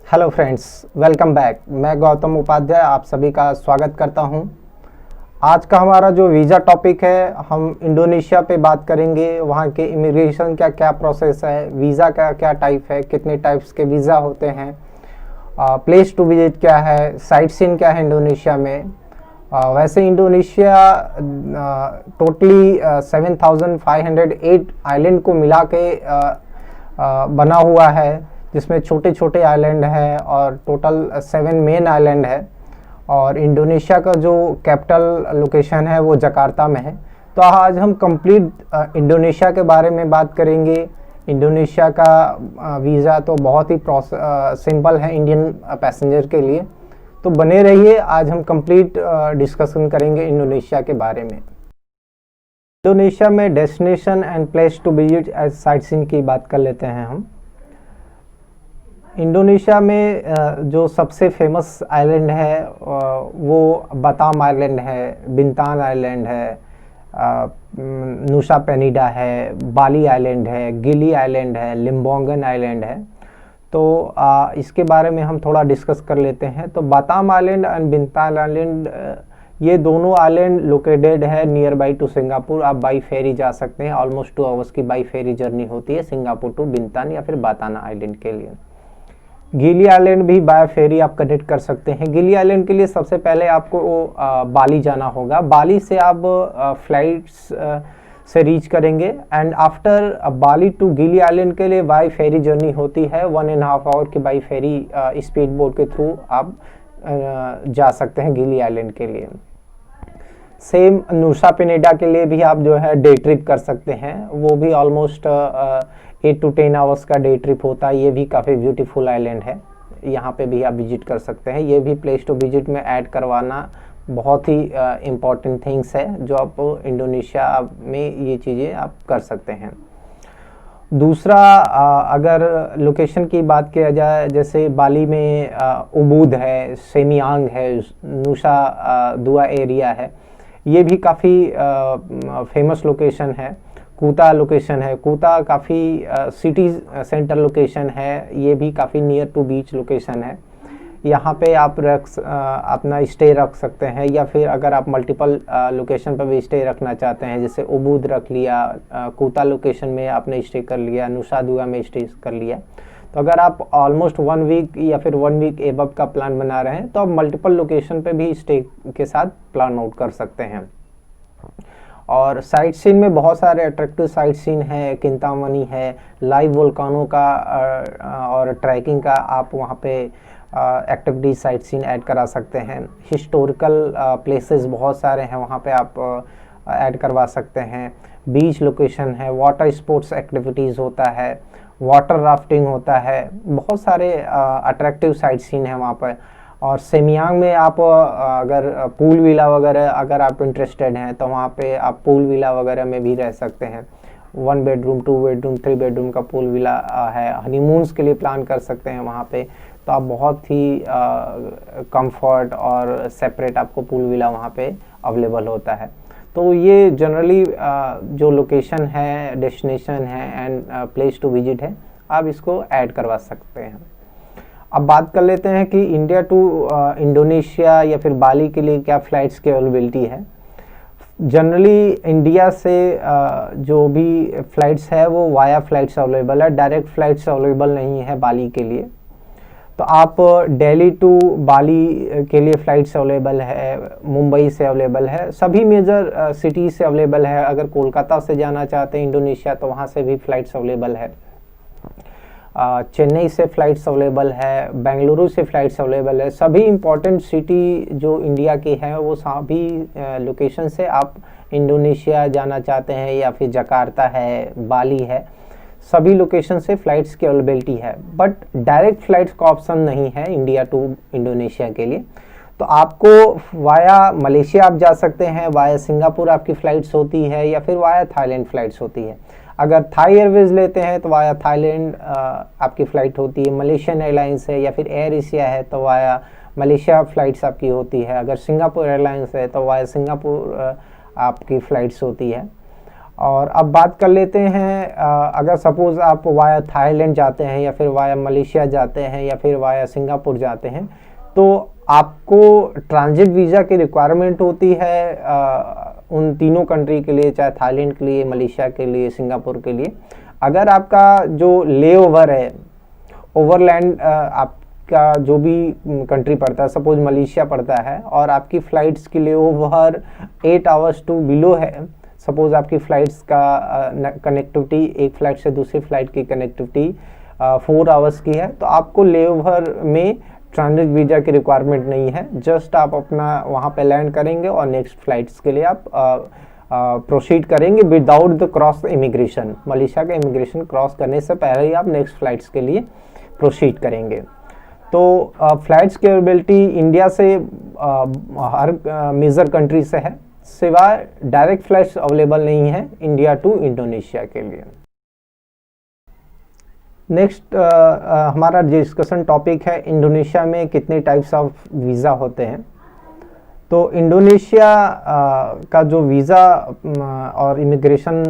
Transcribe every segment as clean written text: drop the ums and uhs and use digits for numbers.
Hello friends, welcome back. मैं गौतम उपाध्याय आप सभी का स्वागत करता हूं। आज का हमारा जो वीज़ा टॉपिक है, हम इंडोनेशिया पे बात करेंगे। वहां के इमिग्रेशन का क्या प्रोसेस है, वीज़ा का क्या टाइप है, कितने टाइप्स के वीज़ा होते हैं, प्लेस टू विजिट क्या है, साइट सीन क्या है इंडोनेशिया में। वैसे इंडोनेशिया टोटली 7,508 आइलैंड को मिला के बना हुआ है, जिसमें छोटे छोटे आइलैंड हैं और टोटल 7 मेन आइलैंड है। और इंडोनेशिया का जो कैपिटल लोकेशन है वो जकार्ता में है। तो आज हम कंप्लीट इंडोनेशिया के बारे में बात करेंगे। इंडोनेशिया का वीज़ा तो बहुत ही सिंपल है इंडियन पैसेंजर के लिए। तो बने रहिए, आज हम कंप्लीट डिस्कशन करेंगे इंडोनेशिया के बारे में। इंडोनेशिया में destination and place to visit as sight seen की बात कर लेते हैं हम। इंडोनेशिया में जो सबसे फेमस आइलैंड है वो बाताम आइलैंड है, बिंतान आइलैंड है, नुसा पेनिडा है, बाली आइलैंड है, गिली आइलैंड है, लिम्बोंगन आइलैंड है। तो इसके बारे में हम थोड़ा डिस्कस कर लेते हैं। तो बाताम आइलैंड एंड बिंतान आइलैंड, ये दोनों आइलैंड लोकेटेड है नियर बाई टू सिंगापुर। आप बाई फेरी जा सकते हैं, ऑलमोस्ट 2 आवर्स की बाई फेरी जर्नी होती है सिंगापुर टू बिंतान या फिर बाताना आइलैंड के लिए। गिली आइलैंड भी बाय फेरी आप कनेक्ट कर सकते हैं। गिली आइलैंड के लिए सबसे पहले आपको बाली जाना होगा। बाली से आप फ्लाइट्स से रीच करेंगे एंड आफ्टर बाली टू गिली आइलैंड के लिए बाय फेरी जर्नी होती है। 1.5 आवर की बाय फेरी स्पीड बोट के थ्रू आप जा सकते हैं गिली आइलैंड के लिए। सेम नुसा पेनिडा के लिए भी आप जो है डे ट्रिप कर सकते हैं। वो भी ऑलमोस्ट 8 to 10 आवर्स का डे ट्रिप होता है। ये भी काफ़ी ब्यूटीफुल आइलैंड है, यहाँ पे भी आप विजिट कर सकते हैं। ये भी प्लेस टू विजिट में ऐड करवाना बहुत ही इम्पॉर्टेंट थिंग्स है, जो आप इंडोनेशिया में ये चीज़ें आप कर सकते हैं। दूसरा, अगर लोकेशन की बात किया जाए, जैसे बाली में उबूद है, सेमियांग है, नुसा दुआ एरिया है, ये भी काफ़ी फेमस लोकेशन है। कूता लोकेशन है, कूता काफ़ी सिटी सेंटर लोकेशन है, ये भी काफ़ी नियर टू बीच लोकेशन है। यहाँ पे आप अपना स्टे रख सकते हैं, या फिर अगर आप मल्टीपल लोकेशन पर भी स्टे रखना चाहते हैं, जैसे उबूद रख लिया, कूता लोकेशन में आपने स्टे कर लिया, नुसा दुआ में स्टे कर लिया। तो अगर आप ऑलमोस्ट 1 वीक या फिर 1 वीक एबव का प्लान बना रहे हैं, तो आप मल्टीपल लोकेशन पे भी स्टे के साथ प्लान आउट कर सकते हैं। और साइट सीन में बहुत सारे अट्रैक्टिव साइट सीन है। किंतामनी है, लाइव वोल्कानो का और ट्रैकिंग का आप वहाँ पे एक्टिविटी साइट सीन ऐड करा सकते हैं। हिस्टोरिकल प्लेसेस बहुत सारे हैं, वहाँ पे आप ऐड करवा सकते हैं। बीच लोकेशन है, वाटर स्पोर्ट्स एक्टिविटीज़ होता है, वाटर राफ्टिंग होता है, बहुत सारे अट्रैक्टिव साइट सीन है वहाँ पर। और सेमियांग में आप अगर पूल विला वगैरह अगर आप इंटरेस्टेड हैं, तो वहाँ पे आप पूल विला वगैरह में भी रह सकते हैं। 1 बेडरूम, 2 बेडरूम, 3 बेडरूम का पूल विला है। हनीमून्स के लिए प्लान कर सकते हैं वहाँ पे, तो आप बहुत ही कंफर्ट और सेपरेट आपको पूल विला वहाँ पे अवेलेबल होता है। तो ये जनरली जो लोकेशन है, डेस्टिनेशन है एंड प्लेस टू विजिट है, आप इसको ऐड करवा सकते हैं। अब बात कर लेते हैं कि इंडिया टू इंडोनेशिया या फिर बाली के लिए क्या फ़्लाइट्स की अवेलेबिलिटी है। जनरली इंडिया से जो भी फ़्लाइट्स है वो वाया फ़्लाइट्स अवेलेबल है, डायरेक्ट फ़्लाइट्स अवेलेबल नहीं है बाली के लिए। तो आप दिल्ली टू बाली के लिए फ़्लाइट्स अवेलेबल है, मुंबई से अवेलेबल है, सभी मेजर सिटीज़ से अवेलेबल है। अगर कोलकाता से जाना चाहते हैं इंडोनेशिया, तो वहाँ से भी फ़्लाइट्स अवेलेबल है। चेन्नई से फ़्लाइट्स अवेलेबल है, बेंगलुरु से फ़्लाइट्स अवेलेबल है। सभी इम्पॉर्टेंट सिटी जो इंडिया की हैं, वो सभी लोकेशन से आप इंडोनेशिया जाना चाहते हैं, या फिर जकार्ता है, बाली है, सभी लोकेशन से फ़्लाइट्स की अवेलेबिलिटी है। बट डायरेक्ट फ़्लाइट्स का ऑप्शन नहीं है इंडिया टू इंडोनेशिया के लिए। तो आपको वाया मलेशिया आप जा सकते हैं, वाया सिंगापुर आपकी फ़्लाइट्स होती है, या फिर वाया थाईलैंड फ़्लाइट्स होती है। अगर थाई एयरवेज लेते हैं तो वाया थाईलैंड आपकी फ़्लाइट होती है। मलेशियन एयरलाइंस है या फिर एयर एशिया है तो वाया मलेशिया फ़्लाइट्स आपकी होती है। अगर सिंगापुर एयरलाइंस है तो वाया सिंगापुर आपकी फ़्लाइट्स होती है। और अब बात कर लेते हैं, अगर सपोज़ आप वाया थाईलैंड जाते हैं या फिर वाया मलेशिया जाते हैं या फिर वाया सिंगापुर जाते हैं, तो आपको ट्रांजिट वीज़ा की रिक्वायरमेंट होती है उन तीनों कंट्री के लिए, चाहे थाईलैंड के लिए, मलेशिया के लिए, सिंगापुर के लिए। अगर आपका जो लेओवर है, ओवरलैंड आपका जो भी कंट्री पड़ता है, सपोज मलेशिया पड़ता है और आपकी फ़्लाइट्स की लेओवर 8 आवर्स टू बिलो है, सपोज आपकी फ़्लाइट्स का कनेक्टिविटी एक फ़्लाइट से दूसरी फ़्लाइट की कनेक्टिविटी 4 आवर्स की है, तो आपको लेओवर में ट्रांजिट वीज़ा की रिक्वायरमेंट नहीं है। जस्ट आप अपना वहाँ पे लैंड करेंगे और नेक्स्ट फ़्लाइट्स के लिए आप प्रोसीड करेंगे without the cross immigration. Malaysia का इमिग्रेशन क्रॉस करने से पहले ही आप नेक्स्ट फ़्लाइट्स के लिए प्रोसीड करेंगे। तो फ़्लाइट्स की अवेलेबिलिटी इंडिया से हर मेजर कंट्री से है, सिवाय डायरेक्ट फ़्लाइट्स अवेलेबल नहीं है इंडिया टू इंडोनेशिया के लिए। नेक्स्ट हमारा डिस्कशन टॉपिक है इंडोनेशिया में कितने टाइप्स ऑफ वीज़ा होते हैं। तो इंडोनेशिया का जो वीज़ा और इमिग्रेशन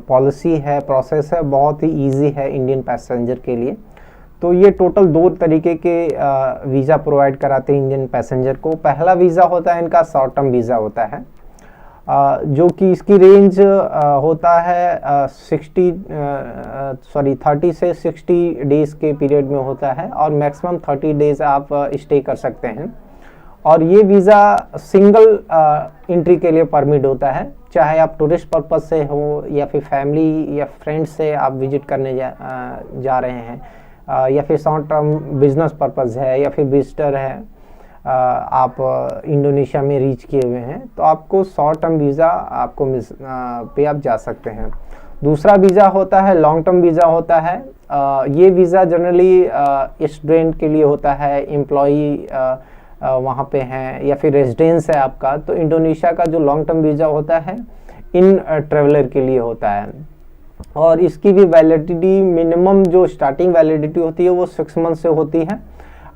पॉलिसी है, प्रोसेस है, बहुत ही इजी है इंडियन पैसेंजर के लिए। तो ये टोटल 2 तरीके के वीज़ा प्रोवाइड कराते हैं इंडियन पैसेंजर को। पहला वीज़ा होता है इनका शॉर्ट टर्म वीज़ा होता है, जो कि इसकी रेंज होता है 30 से 60 डेज़ के पीरियड में होता है और मैक्सिमम 30 डेज़ आप स्टे कर सकते हैं। और ये वीज़ा सिंगल एंट्री के लिए परमिट होता है, चाहे आप टूरिस्ट पर्पस से हो या फिर फैमिली या फ्रेंड्स से आप विजिट करने जा रहे हैं, या फिर शॉर्ट टर्म बिजनेस पर्पस है या फिर विजिटर है, आप इंडोनेशिया में रीच किए हुए हैं, तो आपको शॉर्ट टर्म वीज़ा आपको पे आप जा सकते हैं। दूसरा वीज़ा होता है लॉन्ग टर्म वीज़ा होता है। ये वीज़ा जनरली स्टूडेंट के लिए होता है, एम्प्लॉई वहाँ पे हैं या फिर रेजिडेंस है आपका। तो इंडोनेशिया का जो लॉन्ग टर्म वीज़ा होता है इन ट्रेवलर के लिए होता है और इसकी भी वैलिडिटी मिनिमम जो स्टार्टिंग वैलिडिटी होती है वो 6 मंथ से होती है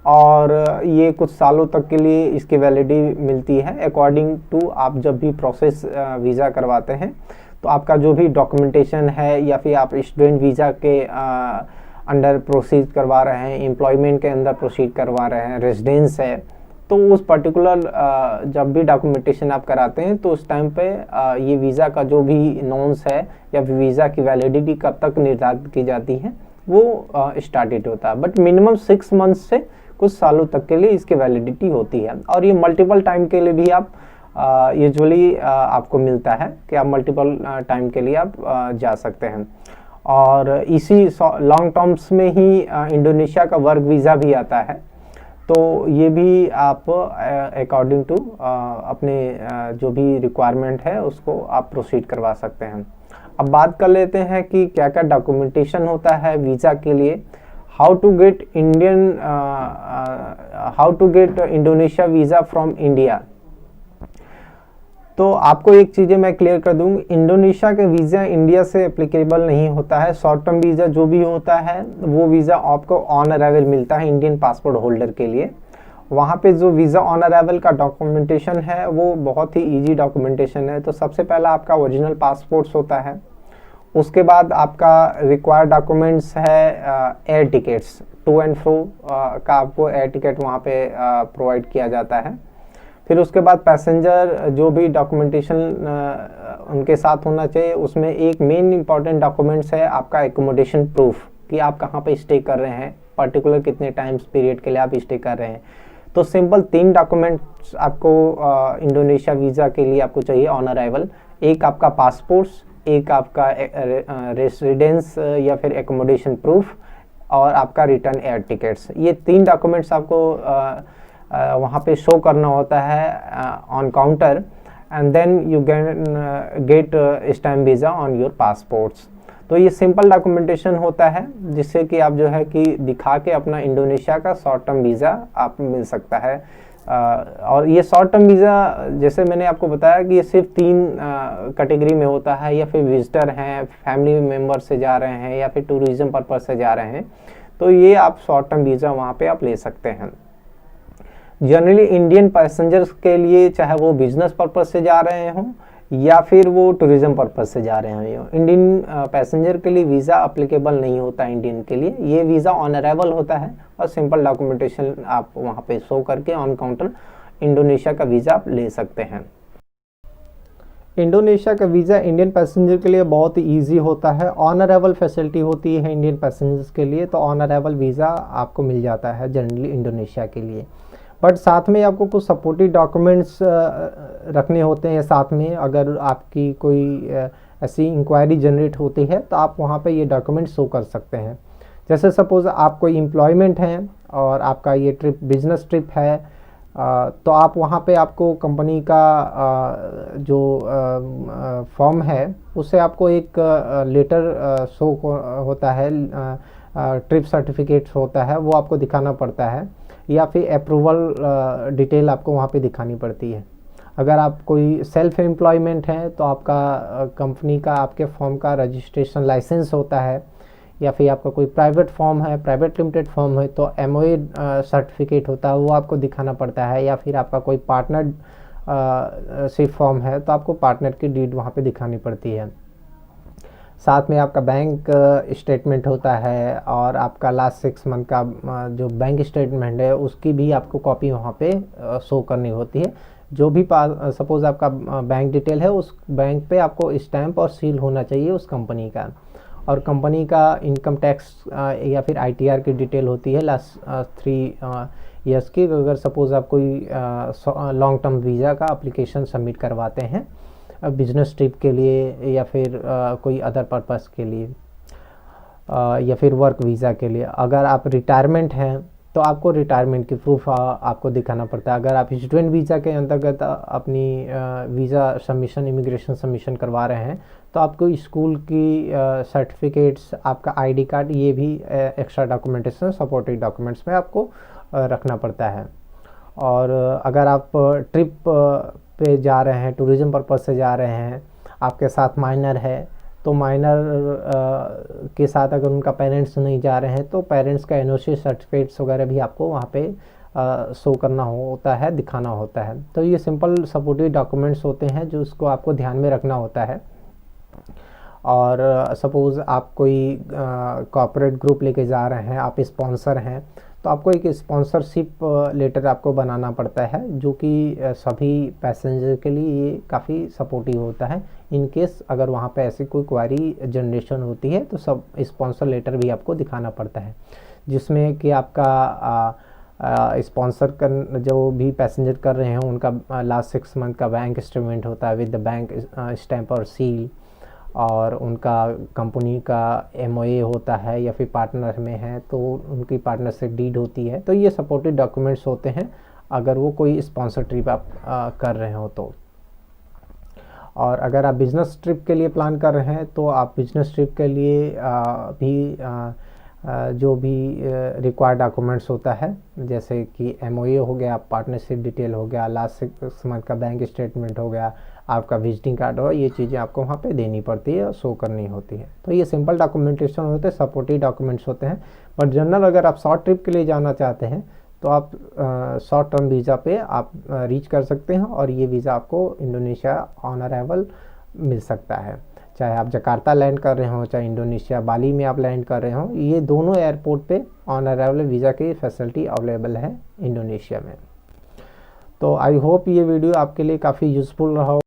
और ये कुछ सालों तक के लिए इसकी वैलिडिटी मिलती है अकॉर्डिंग टू आप जब भी प्रोसेस वीज़ा करवाते हैं। तो आपका जो भी डॉक्यूमेंटेशन है या फिर आप स्टूडेंट वीज़ा के अंडर प्रोसीड करवा रहे हैं, एम्प्लॉयमेंट के अंदर प्रोसीड करवा रहे हैं, रेजिडेंस है, तो उस पर्टिकुलर जब भी डॉक्यूमेंटेशन आप कराते हैं तो उस टाइम पे ये वीज़ा का जो भी नॉर्म्स है या वीज़ा की वैलिडिटी कब तक निर्धारित की जाती है वो स्टार्टेड होता है। बट मिनिमम 6 मंथ से कुछ सालों तक के लिए इसकी वैलिडिटी होती है और ये मल्टीपल टाइम के लिए भी आप यूजुअली आपको मिलता है कि आप मल्टीपल टाइम के लिए आप जा सकते हैं। और इसी लॉन्ग टर्म्स में ही इंडोनेशिया का वर्क वीज़ा भी आता है, तो ये भी आप अकॉर्डिंग टू अपने जो भी रिक्वायरमेंट है उसको आप प्रोसीड करवा सकते हैं। अब बात कर लेते हैं कि क्या क्या डॉक्यूमेंटेशन होता है वीज़ा के लिए। How to get Indonesia visa from India. तो आपको एक चीज़ें मैं क्लियर कर दूँ, इंडोनेशिया के वीज़ा इंडिया से एप्लीकेबल नहीं होता है। शॉर्ट टर्म वीज़ा जो भी होता है वो वीज़ा आपको ऑन अराइवल मिलता है इंडियन पासपोर्ट होल्डर के लिए। वहाँ पे जो वीज़ा ऑन अराइवल का डॉक्यूमेंटेशन है वो बहुत ही इजी डॉक्यूमेंटेशन है। तो सबसे पहला आपका ओरिजिनल पासपोर्ट्स होता है, उसके बाद आपका रिक्वायर्ड डॉक्यूमेंट्स है air tickets, to and fro का आपको एयर टिकट वहाँ पे प्रोवाइड किया जाता है। फिर उसके बाद पैसेंजर जो भी डॉक्यूमेंटेशन उनके साथ होना चाहिए, उसमें एक मेन इंपॉर्टेंट डॉक्यूमेंट्स है आपका एकोमोडेशन प्रूफ कि आप कहाँ पे स्टे कर रहे हैं, पर्टिकुलर कितने टाइम्स पीरियड के लिए आप स्टे कर रहे हैं। तो सिंपल 3 डॉक्यूमेंट्स आपको इंडोनेशिया वीज़ा के लिए आपको चाहिए ऑन अराइवल। एक आपका पासपोर्ट्स, एक आपका रेसिडेंस या फिर एकोमोडेशन प्रूफ और आपका रिटर्न एयर टिकट्स। ये 3 डॉक्यूमेंट्स आपको वहाँ पे शो करना होता है on counter and then you get stamp visa on your passports. तो ये सिंपल डॉक्यूमेंटेशन होता है जिससे कि आप जो है कि दिखा के अपना इंडोनेशिया का शॉर्ट टर्म वीज़ा आप मिल सकता है। और ये शॉर्ट टर्म वीज़ा जैसे मैंने आपको बताया कि ये सिर्फ 3 कैटेगरी में होता है, या फिर विजिटर हैं, फैमिली मेम्बर से जा रहे हैं या फिर टूरिज़्म पर्पज़ से जा रहे हैं, तो ये आप शॉर्ट टर्म वीज़ा वहाँ पे आप ले सकते हैं। जनरली इंडियन पैसेंजर्स के लिए चाहे वो बिजनेस पर्पज़ से जा रहे हों या फिर वो टूरिज्म पर्पस से जा रहे हैं। इंडियन पैसेंजर के लिए वीज़ा अप्लीकेबल नहीं होता इंडियन के लिए, ये वीज़ा ऑन अराइवल होता है और सिंपल डॉक्यूमेंटेशन आप वहाँ पे शो करके ऑन काउंटर इंडोनेशिया का वीज़ा आप ले सकते हैं। इंडोनेशिया का वीज़ा इंडियन पैसेंजर के लिए बहुत ही ईजी होता है, ऑन अराइवल फैसिलिटी होती है इंडियन पैसेंजर्स के लिए, तो ऑन अराइवल वीज़ा आपको मिल जाता है जनरली इंडोनेशिया के लिए। बट साथ में आपको कुछ सपोर्टिव डॉक्यूमेंट्स रखने होते हैं साथ में। अगर आपकी कोई ऐसी इंक्वायरी जनरेट होती है तो आप वहाँ पे ये डॉक्यूमेंट शो कर सकते हैं। जैसे सपोज़ आप कोई एम्प्लॉयमेंट हैं और आपका ये ट्रिप बिजनेस ट्रिप है, तो आप वहाँ पे आपको कंपनी का जो फॉर्म है उससे आपको एक लेटर शो होता है, ट्रिप सर्टिफिकेट होता है, वो आपको दिखाना पड़ता है, या फिर अप्रूवल डिटेल आपको वहाँ पे दिखानी पड़ती है। अगर आप कोई सेल्फ एम्प्लॉयमेंट है तो आपका कंपनी का आपके फॉर्म का रजिस्ट्रेशन लाइसेंस होता है, या फिर आपका कोई प्राइवेट फॉर्म है, प्राइवेट लिमिटेड फॉर्म है तो एमओए सर्टिफिकेट होता है, वो आपको दिखाना पड़ता है, या फिर आपका कोई पार्टनर शिप फॉर्म है तो आपको पार्टनर की डीड वहाँ पे दिखानी पड़ती है। साथ में आपका बैंक स्टेटमेंट होता है और आपका लास्ट 6 मंथ का जो बैंक स्टेटमेंट है उसकी भी आपको कॉपी वहाँ पे शो करनी होती है। जो भी सपोज़ आपका बैंक डिटेल है उस बैंक पे आपको स्टैंप और सील होना चाहिए उस कंपनी का, और कंपनी का इनकम टैक्स या फिर आईटीआर की डिटेल होती है लास्ट 3 ईयर्स की। अगर सपोज़ आप कोई लॉन्ग टर्म वीज़ा का एप्लीकेशन सबमिट करवाते हैं बिजनेस ट्रिप के लिए या फिर कोई अदर पर्पस के लिए या फिर वर्क वीज़ा के लिए। अगर आप रिटायरमेंट हैं तो आपको रिटायरमेंट की प्रूफ आपको दिखाना पड़ता है। अगर आप स्टूडेंट वीज़ा के अंतर्गत अपनी वीज़ा सबमिशन इमिग्रेशन सबमिशन करवा रहे हैं तो आपको स्कूल की सर्टिफिकेट्स, आपका आईडी कार्ड, ये भी एक्स्ट्रा डॉक्यूमेंटेशन सपोर्टिव डॉक्यूमेंट्स में आपको रखना पड़ता है। और अगर आप ट्रिप पे जा रहे हैं, टूरिज़्म पर्पज़ से जा रहे हैं, आपके साथ माइनर है तो माइनर के साथ अगर उनका पेरेंट्स नहीं जा रहे हैं तो पेरेंट्स का एनओसी सर्टिफिकेट्स वगैरह भी आपको वहाँ पे शो करना होता है, दिखाना होता है। तो ये सिंपल सपोर्टिव डॉक्यूमेंट्स होते हैं जो उसको आपको ध्यान में रखना होता है। और सपोज़ आप कोई कॉर्पोरेट ग्रुप लेके जा रहे हैं, आप स्पॉन्सर हैं, तो आपको एक स्पॉन्सरशिप लेटर आपको बनाना पड़ता है जो कि सभी पैसेंजर के लिए ये काफ़ी सपोर्टिव होता है। इन केस अगर वहाँ पे ऐसी कोई क्वारी जनरेशन होती है तो सब स्पॉन्सर लेटर भी आपको दिखाना पड़ता है, जिसमें कि आपका स्पॉन्सर कर जो भी पैसेंजर कर रहे हैं उनका लास्ट 6 मंथ का बैंक स्टेटमेंट होता है विद द बैंक स्टैंप और सील, और उनका कंपनी का एमओए होता है, या फिर पार्टनर में है तो उनकी पार्टनरशिप डीड होती है। तो ये सपोर्टिव डॉक्यूमेंट्स होते हैं अगर वो कोई स्पॉन्सर ट्रिप आप कर रहे हो तो। और अगर आप बिज़नेस ट्रिप के लिए प्लान कर रहे हैं तो आप बिज़नेस ट्रिप के लिए भी जो भी रिक्वायर्ड डॉक्यूमेंट्स होता है, जैसे कि एमओए हो गया, पार्टनरशिप डिटेल हो गया, लास्ट 6 मंथ का बैंक स्टेटमेंट हो गया, आपका विजिटिंग कार्ड हो, ये चीज़ें आपको वहाँ पे देनी पड़ती है और शो करनी होती है। तो ये सिंपल डॉक्यूमेंटेशन होते हैं, सपोर्टिव डॉक्यूमेंट्स होते हैं। बट जनरल अगर आप शॉर्ट ट्रिप के लिए जाना चाहते हैं तो आप शॉर्ट टर्म वीज़ा पे आप रीच कर सकते हैं और ये वीज़ा आपको इंडोनेशिया ऑन अराइवल मिल सकता है। चाहे आप जकार्ता लैंड कर रहे हो, चाहे इंडोनेशिया बाली में आप लैंड कर रहे हो, ये दोनों एयरपोर्ट पे ऑन अराइवल वीज़ा की फैसिलिटी अवेलेबल है इंडोनेशिया में। तो आई होप ये वीडियो आपके लिए काफ़ी यूज़फुल रहा।